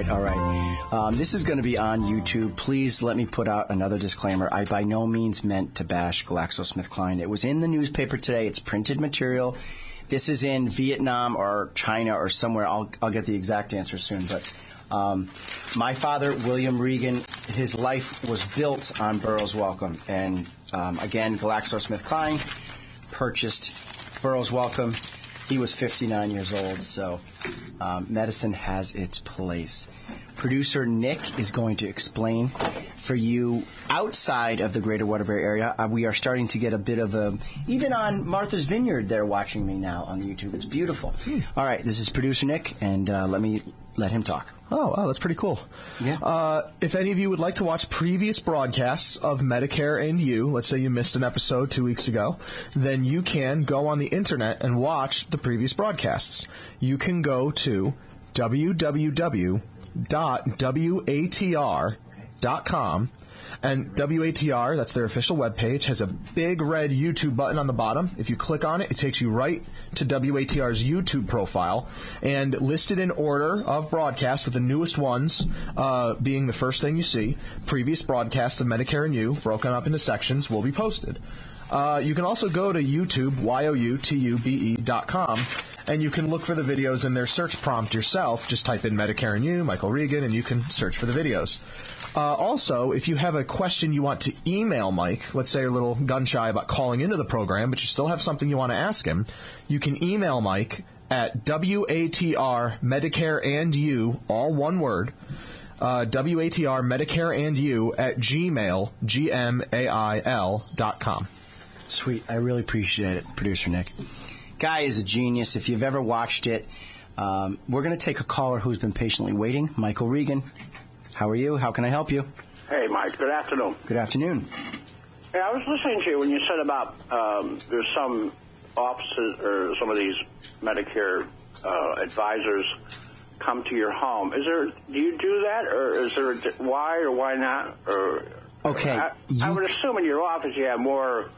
All right. This is going to be on YouTube. Please let me put out another disclaimer. I by no means meant to bash GlaxoSmithKline. It was in the newspaper today. It's printed material. This is in Vietnam or China or somewhere. I'll get the exact answer soon. But my father, William Regan, his life was built on Burroughs Wellcome. And again, GlaxoSmithKline purchased Burroughs Wellcome. He was 59 years old, so medicine has its place. Producer Nick is going to explain for you outside of the greater Waterbury area. We are starting to get a bit of a, even on Martha's Vineyard, they're watching me now on YouTube. It's beautiful. All right, this is Producer Nick, and let him talk. Oh, wow, that's pretty cool. Yeah. If any of you would like to watch previous broadcasts of Medicare and You, let's say you missed an episode 2 weeks ago, then you can go on the internet and watch the previous broadcasts. You can go to www.watr.com, and WATR, that's their official webpage, has a big red YouTube button on the bottom. If you click on it, it takes you right to WATR's YouTube profile, and listed in order of broadcast, with the newest ones being the first thing you see, previous broadcasts of Medicare and You, broken up into sections, will be posted. You can also go to YouTube, youtube.com, and you can look for the videos in their search prompt yourself. Just type in Medicare and You, Michael Regan, and you can search for the videos. Also, if you have a question you want to email Mike, let's say you're a little gun-shy about calling into the program, but you still have something you want to ask him, you can email Mike at WATR Medicare and You, all one word, WATR Medicare and You at gmail.com. Sweet. I really appreciate it, Producer Nick. Guy is a genius. If you've ever watched it, we're going to take a caller who's been patiently waiting. Michael Regan. How are you? How can I help you? Hey, Mike. Good afternoon. Good afternoon. Hey, I was listening to you when you said about there's some offices or some of these Medicare advisors come to your home. Do you do that, or is there why or why not? Or okay, I would assume in your office you have more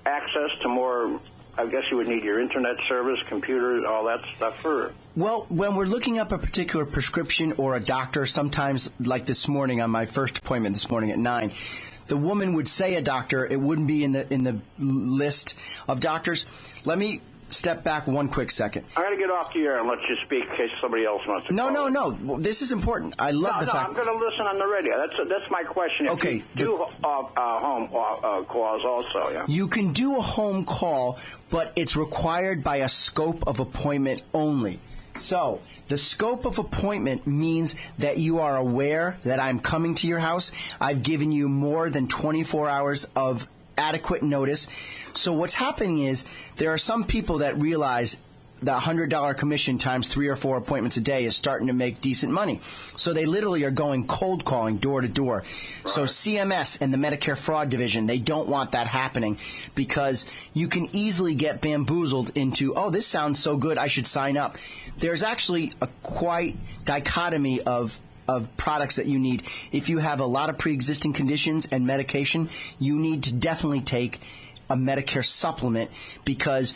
access to more. I guess you would need your internet service, computers, all that stuff for. Well, when we're looking up a particular prescription or a doctor, sometimes, like this morning on my first appointment this morning at 9, the woman would say a doctor. It wouldn't be in the list of doctors. Let me step back one quick second. I'm going to get off the air and let you speak in case somebody else wants to. No. Well, this is important. I love the fact. I'm going to listen on the radio. That's my question. Okay. If you do home calls also, yeah. You can do a home call, but it's required by a scope of appointment only. So, the scope of appointment means that you are aware that I'm coming to your house. I've given you more than 24 hours of adequate notice. So what's happening is there are some people that realize the $100 commission times 3 or 4 appointments a day is starting to make decent money. So they literally are going cold calling door to door. Right. So CMS and the Medicare Fraud Division, they don't want that happening because you can easily get bamboozled into, oh, this sounds so good, I should sign up. There's actually a quite dichotomy of products that you need. If you have a lot of pre-existing conditions and medication, you need to definitely take a Medicare supplement because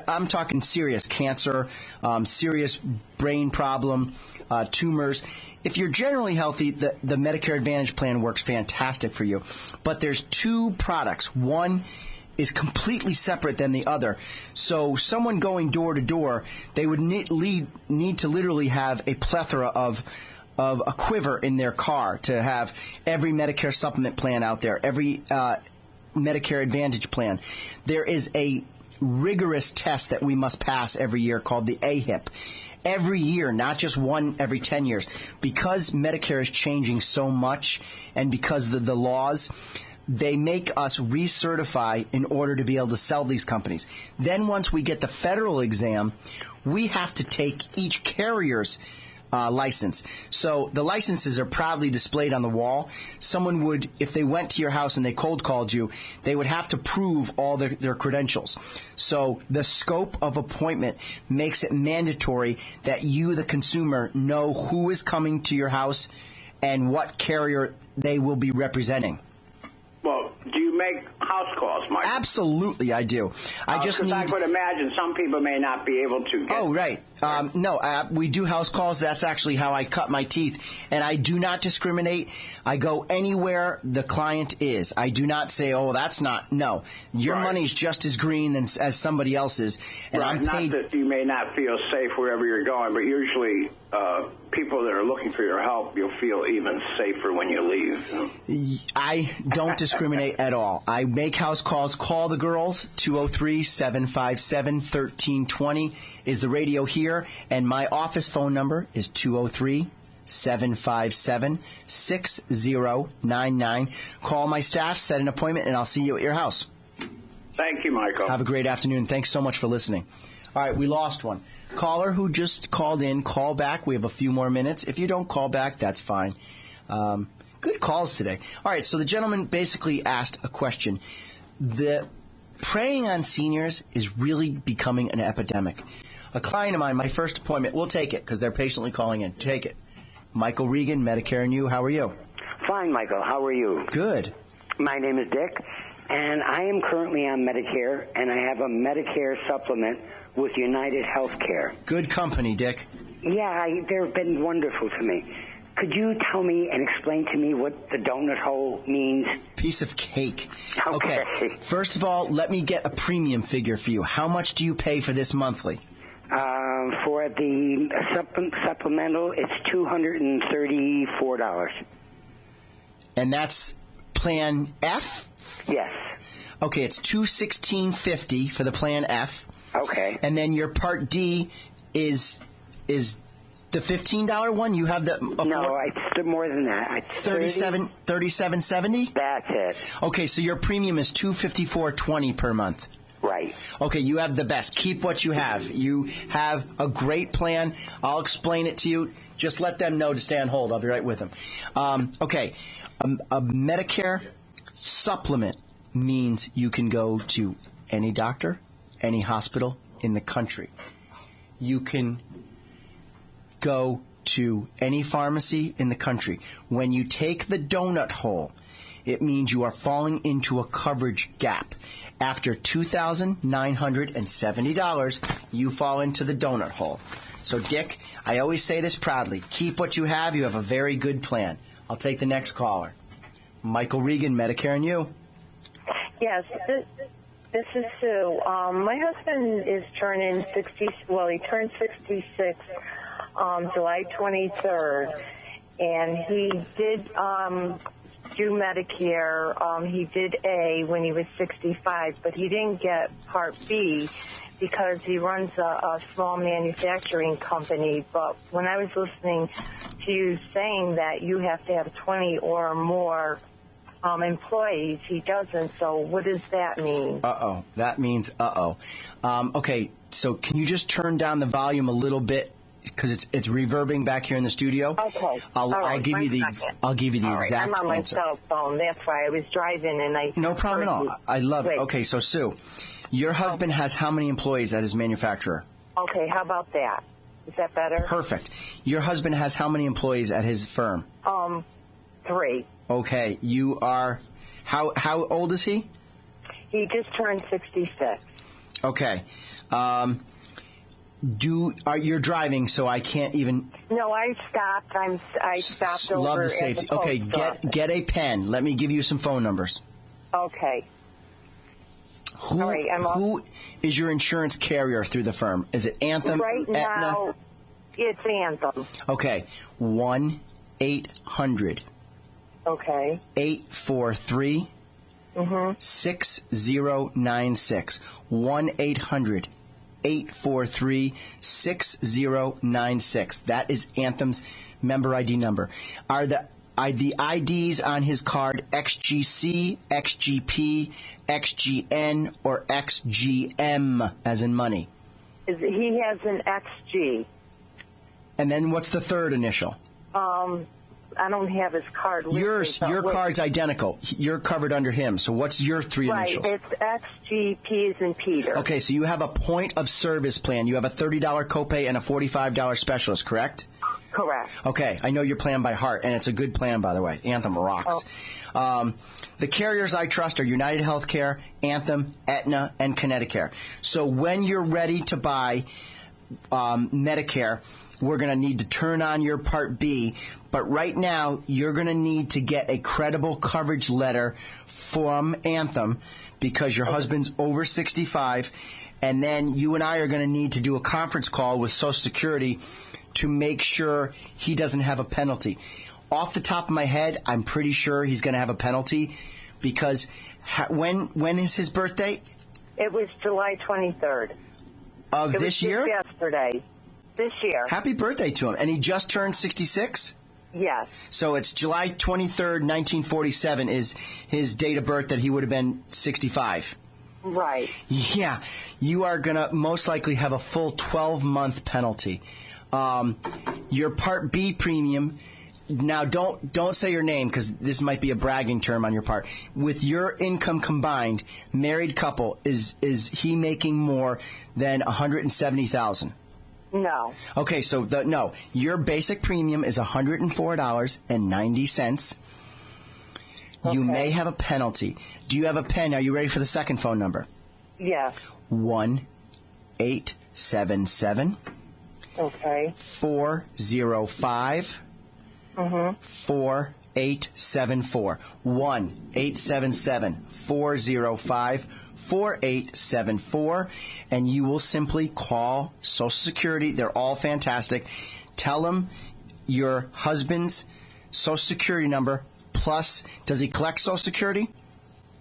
I'm talking serious cancer, serious brain problem, tumors. If you're generally healthy, the Medicare Advantage plan works fantastic for you. But there's 2 products. One is completely separate than the other. So someone going door to door, they would need to literally have a plethora of a quiver in their car to have every Medicare supplement plan out there, every Medicare Advantage plan. There is a rigorous test that we must pass every year called the AHIP. Every year, not just one every 10 years. Because Medicare is changing so much and because of the laws, they make us recertify in order to be able to sell these companies. Then once we get the federal exam, we have to take each carrier's license. So the licenses are proudly displayed on the wall. Someone would, if they went to your house and they cold called you, they would have to prove all their credentials. So the scope of appointment makes it mandatory that you, the consumer, know who is coming to your house and what carrier they will be representing. Well, do you you make house calls, Mike? Absolutely, I do. I just need. I would imagine some people may not be able to get. Oh, right. No, we do house calls. That's actually how I cut my teeth. And I do not discriminate. I go anywhere the client is. I do not say, oh, that's not. No. Your money's just as green as somebody else's. And I'm paid. Not that you may not feel safe wherever you're going, but usually people that are looking for your help, you'll feel even safer when you leave. I don't discriminate at all. I make house calls. Call the girls. 203-757-1320 is the radio here. And my office phone number is 203-757-6099. Call my staff, set an appointment, and I'll see you at your house. Thank you, Michael. Have a great afternoon. Thanks so much for listening. All right, we lost one. Caller who just called in, call back. We have a few more minutes. If you don't call back, that's fine. Good calls today. All right, so the gentleman basically asked a question. The preying on seniors is really becoming an epidemic. A client of mine, my first appointment, we'll take it because they're patiently calling in. Take it. Michael Regan, Medicare and You. How are you? Fine, Michael. How are you? Good. My name is Dick, and I am currently on Medicare, and I have a Medicare supplement with United Healthcare. Good company, Dick. Yeah, they've been wonderful to me. Could you tell me and explain to me what the donut hole means? Piece of cake. Okay. First of all, let me get a premium figure for you. How much do you pay for this monthly? For the supplemental, it's $234. And that's Plan F? Yes. Okay, it's $216.50 for the Plan F. Okay. And then your Part D is the $15 one. You have the no, it's more than that. $37.70. That's it. Okay, so your premium is $254.20 per month. Right. Okay, you have the best. Keep what you have. You have a great plan. I'll explain it to you. Just let them know to stay on hold. I'll be right with them. Okay, a Medicare supplement means you can go to any doctor, any hospital in the country. You can go to any pharmacy in the country. When you take the donut hole, it means you are falling into a coverage gap. After $2,970, you fall into the donut hole. So, Dick, I always say this proudly. Keep what you have. You have a very good plan. I'll take the next caller. Michael Regan, Medicare and You. Yes, this is Sue. My husband is turning 60. Well, he turned 66 July 23rd, and he did do Medicare. He did A when he was 65, but he didn't get Part B because he runs a small manufacturing company. But when I was listening to you saying that you have to have 20 or more employees, he doesn't. So what does that mean? Uh-oh. That means uh-oh. Okay, so can you just turn down the volume a little bit? Because it's reverbing back here in the studio. Okay. I'll give you the exact answer. I'm on my cell phone. That's why I was driving and I. No problem at all. I love it. Okay, so Sue, your husband has how many employees at his manufacturer? Okay, how about that? Is that better? Perfect. Your husband has how many employees at his firm? 3. Okay, you are. How old is he? He just turned 66. Okay. You're driving, so I can't even. No, I stopped. I stopped over. Love the safety. Okay, get a pen. Let me give you some phone numbers. Okay. Who is your insurance carrier through the firm? Is it Anthem? Right Aetna? now, it's Anthem. Okay, 1-800. Okay. 843. 6096. 1-800-843-6096. That is Anthem's member ID number. Are the IDs on his card XGC, XGP, XGN, or XGM, as in money? He has an XG. And then what's the third initial? I don't have his card. Your card's identical. You're covered under him. So what's your 3 initials? Right, it's XGP as in Peter. Okay, so you have a point of service plan. You have a $30 copay and a $45 specialist, correct? Correct. Okay, I know your plan by heart, and it's a good plan, by the way. Anthem rocks. The carriers I trust are United Healthcare, Anthem, Aetna, and Connecticut. So when you're ready to buy Medicare, we're going to need to turn on your Part B. But right now, you're going to need to get a credible coverage letter from Anthem because your husband's over 65. And then you and I are going to need to do a conference call with Social Security to make sure he doesn't have a penalty. Off the top of my head, I'm pretty sure he's going to have a penalty because when is his birthday? It was July 23rd. Of this year? It was just yesterday. This year. Happy birthday to him. And he just turned 66? Yes. So it's July 23rd, 1947 is his date of birth that he would have been 65. Right. Yeah. You are going to most likely have a full 12-month penalty. Your Part B premium, now don't say your name because this might be a bragging term on your part. With your income combined, married couple, is he making more than $170,000? No. Okay, so no. Your basic premium is $104.90. You may have a penalty. Do you have a pen? Are you ready for the second phone number? Yes. 1-877. Okay. 405. 4874. 1-877-405-4874. And you will simply call Social Security. They're all fantastic. Tell them your husband's Social Security number plus, does he collect Social Security?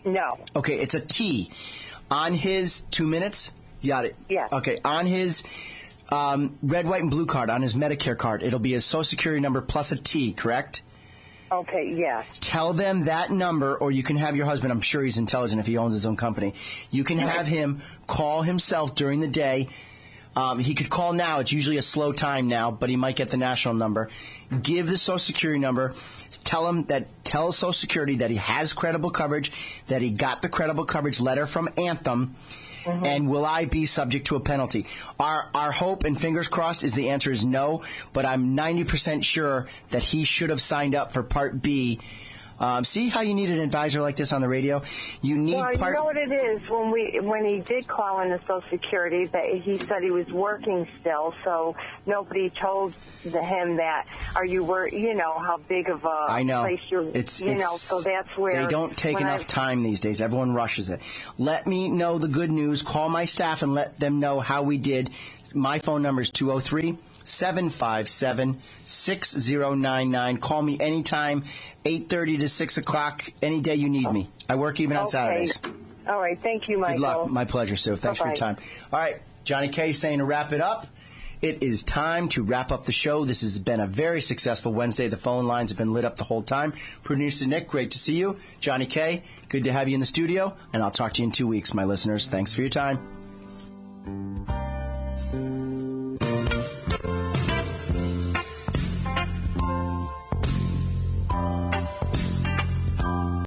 No. Okay, it's a T. On his 2 minutes? You got it? Yeah. Okay, on his red, white, and blue card, on his Medicare card, it'll be his Social Security number plus a T, correct? Okay, yes. Tell them that number, or you can have your husband, I'm sure he's intelligent if he owns his own company. You can have him call himself during the day. He could call now. It's usually a slow time now, but he might get the national number. Give the Social Security number. Tell Social Security that he has credible coverage, that he got the credible coverage letter from Anthem, and will I be subject to a penalty? Our hope and fingers crossed is the answer is no, but I'm 90% sure that he should have signed up for Part B. See how you need an advisor like this on the radio? You need you know what it is? When he did call in the Social Security, that he said he was working still, so nobody told him that. Are you how big of a place you're? So that's where they don't take enough time these days. Everyone rushes it. Let me know the good news. Call my staff and let them know how we did. My phone number is 203-757-6099. Call me anytime, 8:30 to 6 o'clock, any day you need me. I work even on Saturdays. All right. Thank you, Michael. Good luck. My pleasure, Sue. Thanks for your time. All right. Johnny K saying to wrap it up. It is time to wrap up the show. This has been a very successful Wednesday. The phone lines have been lit up the whole time. Producer Nick, great to see you. Johnny K, good to have you in the studio. And I'll talk to you in 2 weeks, my listeners. Thanks for your time.